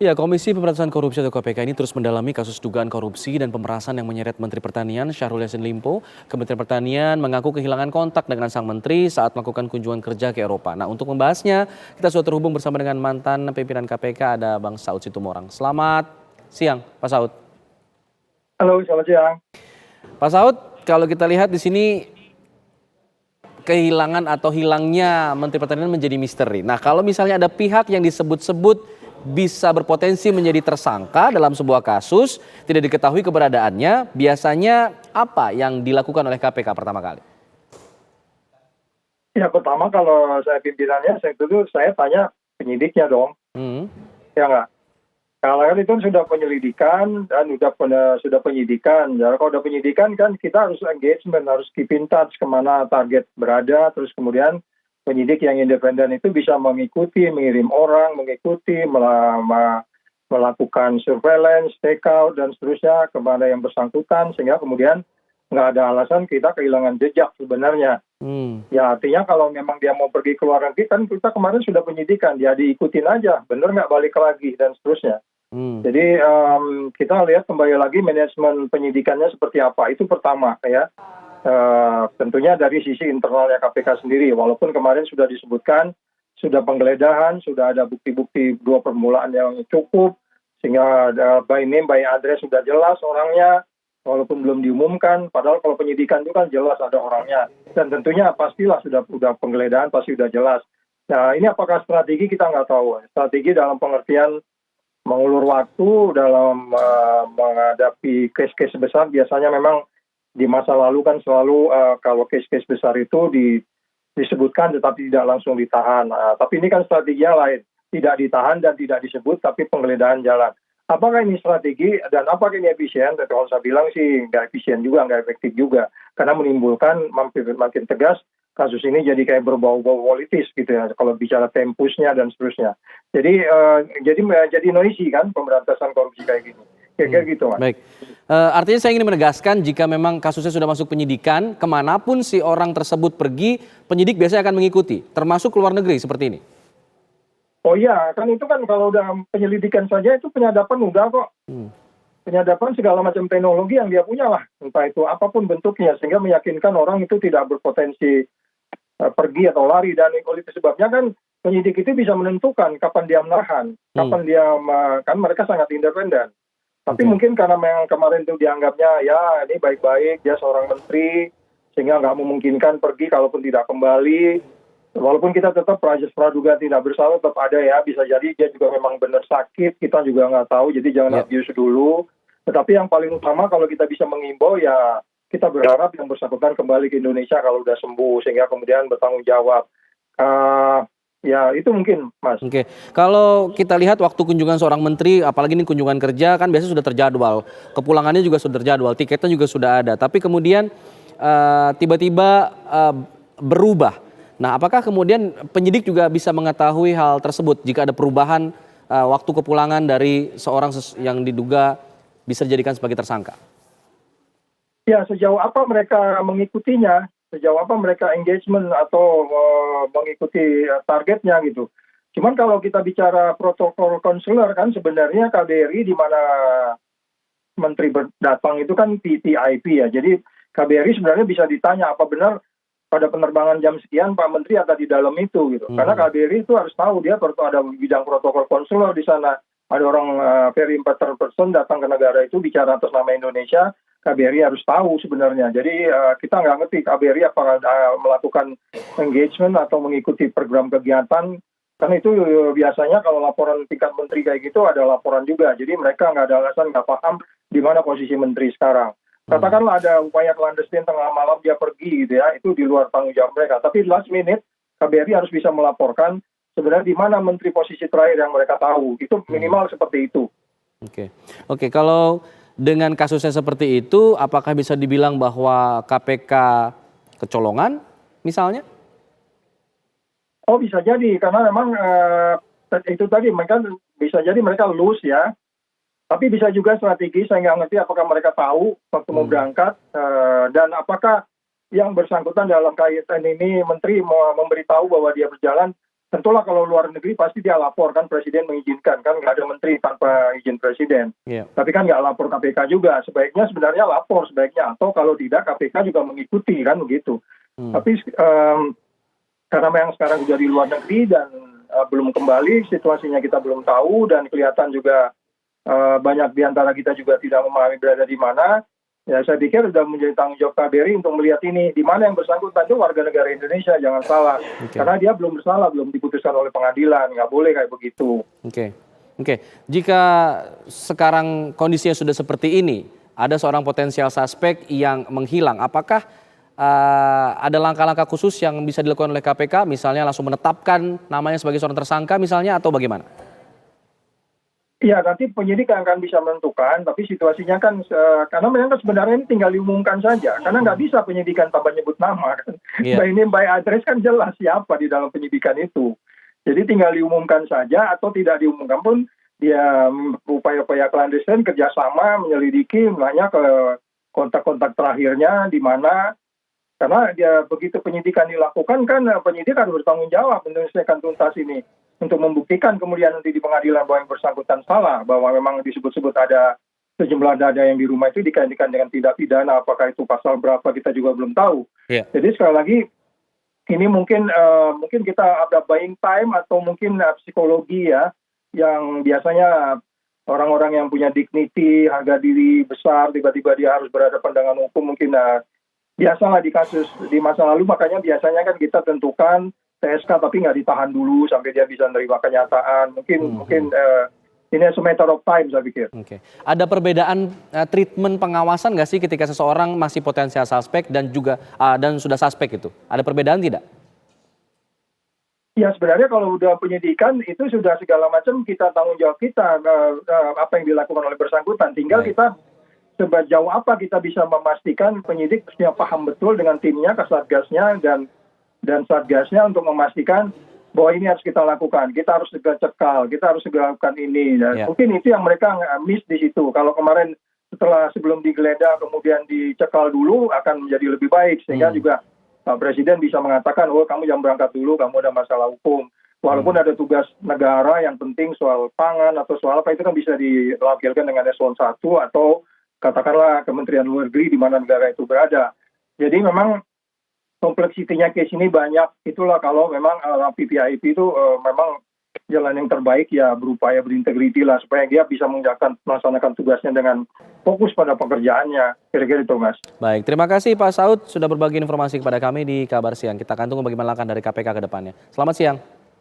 Ya, Komisi Pemberantasan Korupsi atau KPK ini terus mendalami kasus dugaan korupsi dan pemerasan yang menyeret Menteri Pertanian Syahrul Yassin Limpo. Kementerian Pertanian mengaku kehilangan kontak dengan sang menteri saat melakukan kunjungan kerja ke Eropa. Nah, untuk membahasnya, kita sudah terhubung bersama dengan mantan pimpinan KPK, ada Bang Saud Situmorang. Selamat siang, Pak Saud. Halo, selamat siang. Pak Saud, kalau kita lihat di sini kehilangan atau hilangnya Menteri Pertanian menjadi misteri. Nah, kalau misalnya ada pihak yang disebut-sebut bisa berpotensi menjadi tersangka dalam sebuah kasus, tidak diketahui keberadaannya, biasanya apa yang dilakukan oleh KPK pertama kali? Ya, pertama kalau saya pimpinannya, saya tanya penyidiknya dong, Hmm. ya nggak? Kalau kan itu sudah penyelidikan dan sudah penyidikan. Ya, kalau sudah penyidikan kan kita harus engagement, harus keep in touch kemana target berada, terus kemudian penyidik yang independen itu bisa mengikuti, mengirim orang, melakukan surveillance, take out, dan seterusnya kepada yang bersangkutan, sehingga kemudian nggak ada alasan kita kehilangan jejak sebenarnya. Ya artinya kalau memang dia mau pergi ke luar negeri, kan kita kemarin sudah penyidikan, dia diikutin aja, bener nggak balik lagi, dan seterusnya. Jadi kita lihat kembali lagi manajemen penyidikannya seperti apa, itu pertama ya. Tentunya dari sisi internalnya KPK sendiri, walaupun kemarin sudah disebutkan, sudah penggeledahan, sudah ada bukti-bukti dua permulaan yang cukup, sehingga by name, by address sudah jelas orangnya, walaupun belum diumumkan, padahal kalau penyidikan itu kan jelas ada orangnya. Dan tentunya pastilah sudah penggeledahan, pasti sudah jelas. Nah ini apakah strategi, kita nggak tahu. Strategi dalam pengertian mengulur waktu dalam menghadapi case-case besar, biasanya memang di masa lalu kan selalu kalau case-case besar itu disebutkan tetapi tidak langsung ditahan. Tapi ini kan strateginya lain, tidak ditahan dan tidak disebut tapi penggeledahan jalan. Apakah ini strategi dan apakah ini efisien? Kalau saya bilang sih nggak efisien juga, nggak efektif juga, karena menimbulkan makin tegas kasus ini jadi kayak berbau-bau politis gitu ya, kalau bicara tempusnya dan seterusnya. Jadi noisy kan pemberantasan korupsi kayak gini. Kira-kira gitu, Mas. Baik, artinya saya ingin menegaskan jika memang kasusnya sudah masuk penyidikan, kemanapun si orang tersebut pergi, penyidik biasanya akan mengikuti, termasuk ke luar negeri seperti ini. Oh iya, kan itu kan kalau udah penyelidikan saja itu penyadapan udah kok. Penyadapan segala macam teknologi yang dia punya lah, entah itu apapun bentuknya, sehingga meyakinkan orang itu tidak berpotensi pergi atau lari. Dan oleh itu sebabnya kan penyidik itu bisa menentukan kapan dia menahan, kapan dia, kan mereka sangat independen. Tapi mungkin karena memang kemarin itu dianggapnya ya ini baik-baik, dia seorang menteri, sehingga nggak memungkinkan pergi kalaupun tidak kembali. Walaupun kita tetap praduga tidak bersalah, tetap ada ya, bisa jadi dia juga memang benar sakit, kita juga nggak tahu, jadi jangan abuse dulu. Tetapi yang paling utama kalau kita bisa mengimbau ya, kita berharap yang bersangkutan kembali ke Indonesia kalau sudah sembuh, sehingga kemudian bertanggung jawab. Ya itu mungkin, Mas. Oke, kalau kita lihat waktu kunjungan seorang menteri, apalagi ini kunjungan kerja kan biasanya sudah terjadwal, kepulangannya juga sudah terjadwal, tiketnya juga sudah ada, tapi kemudian tiba-tiba berubah. Nah, apakah kemudian penyidik juga bisa mengetahui hal tersebut jika ada perubahan waktu kepulangan dari seorang yang diduga bisa dijadikan sebagai tersangka? Ya, sejauh apa mereka mengikutinya, sejauh apa mereka engagement atau mengikuti targetnya gitu. Cuman kalau kita bicara protokol konsuler kan sebenarnya KBRI di mana menteri datang itu kan VIP ya. Jadi KBRI sebenarnya bisa ditanya apa benar pada penerbangan jam sekian Pak Menteri ada di dalam itu gitu. Karena KBRI itu harus tahu dia ada bidang protokol konsuler di sana. Ada orang very important person datang ke negara itu bicara atas nama Indonesia. KBRI harus tahu sebenarnya. Jadi kita nggak ngerti KBRI apakah melakukan engagement atau mengikuti program kegiatan. Karena itu biasanya kalau laporan tingkat menteri kayak gitu ada laporan juga. Jadi mereka nggak ada alasan, nggak paham di mana posisi menteri sekarang. Katakanlah ada upaya clandestine tengah malam dia pergi gitu ya, itu di luar tanggung jawab mereka. Tapi last minute KBRI harus bisa melaporkan sebenarnya di mana menteri posisi terakhir yang mereka tahu. Itu minimal seperti itu. Oke, kalau dengan kasusnya seperti itu, apakah bisa dibilang bahwa KPK kecolongan misalnya? Oh bisa jadi, karena memang itu tadi mereka bisa jadi mereka loose ya. Tapi bisa juga strategi, saya nggak ngerti apakah mereka tahu waktu mau berangkat dan apakah yang bersangkutan dalam kaitan ini menteri mau memberitahu bahwa dia berjalan tentulah kalau luar negeri pasti dia lapor kan, presiden mengizinkan kan, nggak ada menteri tanpa izin presiden. Tapi kan nggak lapor KPK juga, sebaiknya sebenarnya lapor sebaiknya, atau kalau tidak KPK juga mengikuti kan begitu. Tapi karena memang sekarang sudah di luar negeri dan belum kembali, situasinya kita belum tahu, dan kelihatan juga banyak di antara kita juga tidak memahami berada di mana. Ya saya pikir sudah menjadi tanggung jawab KBRI untuk melihat ini, di mana yang bersangkutan itu warga negara Indonesia, jangan salah. Karena dia belum bersalah, belum diputuskan oleh pengadilan, nggak boleh kayak begitu. Oke. Jika sekarang kondisinya sudah seperti ini, ada seorang potensial suspek yang menghilang, apakah ada langkah-langkah khusus yang bisa dilakukan oleh KPK, misalnya langsung menetapkan namanya sebagai seorang tersangka misalnya, atau bagaimana? Iya, nanti penyidik akan bisa menentukan, tapi situasinya kan, karena memang sebenarnya ini tinggal diumumkan saja, karena nggak bisa penyidikan tanpa nyebut nama. Kan. By name, by address kan jelas siapa di dalam penyidikan itu. Jadi tinggal diumumkan saja, atau tidak diumumkan pun, dia upaya-upaya clandestine, kerjasama, menyelidiki, nanya ke kontak-kontak terakhirnya, di mana, karena dia begitu penyidikan dilakukan, kan penyidik harus bertanggung jawab menyelesaikan tuntas ini. Untuk membuktikan kemudian nanti di pengadilan bahwa yang bersangkutan salah, bahwa memang disebut-sebut ada sejumlah dada yang di rumah itu dikaitkan dengan tindak pidana, apakah itu pasal berapa kita juga belum tahu. Jadi sekali lagi ini mungkin kita ada buying time, atau mungkin psikologi ya, yang biasanya orang-orang yang punya dignity, harga diri besar, tiba-tiba dia harus berhadapan dengan hukum, mungkin biasalah di kasus di masa lalu, makanya biasanya kan kita tentukan TSK tapi nggak ditahan dulu sampai dia bisa menerima kenyataan. Mungkin ini a matter of time, saya pikir. Ada perbedaan treatment pengawasan nggak sih ketika seseorang masih potensial suspek dan juga dan sudah suspek itu? Ada perbedaan tidak? Ya sebenarnya kalau udah penyidikan itu sudah segala macam kita tanggung jawab kita, apa yang dilakukan oleh bersangkutan. Tinggal kita sejauh apa kita bisa memastikan penyidik punya paham betul dengan timnya, Kasatgasnya dan Satgasnya untuk memastikan bahwa ini harus kita lakukan. Kita harus segera cekal, kita harus segera lakukan ini. Dan mungkin itu yang mereka miss di situ. Kalau kemarin sebelum digeledah kemudian dicekal dulu akan menjadi lebih baik, sehingga juga Pak Presiden bisa mengatakan, oh kamu jangan berangkat dulu, kamu ada masalah hukum. Walaupun ada tugas negara yang penting soal pangan atau soal apa, itu kan bisa diwakilkan dengan eselon 1 atau katakanlah Kementerian Luar Negeri di mana negara itu berada. Jadi memang kompleksitinya case ini banyak. Itulah kalau memang PPIP itu memang jalan yang terbaik ya berupaya berintegriti lah supaya dia bisa melaksanakan tugasnya dengan fokus pada pekerjaannya. Kira-kira itu, Mas. Baik, terima kasih Pak Saud sudah berbagi informasi kepada kami di Kabar Siang. Kita akan tunggu bagaimana langkah dari KPK ke depannya. Selamat siang.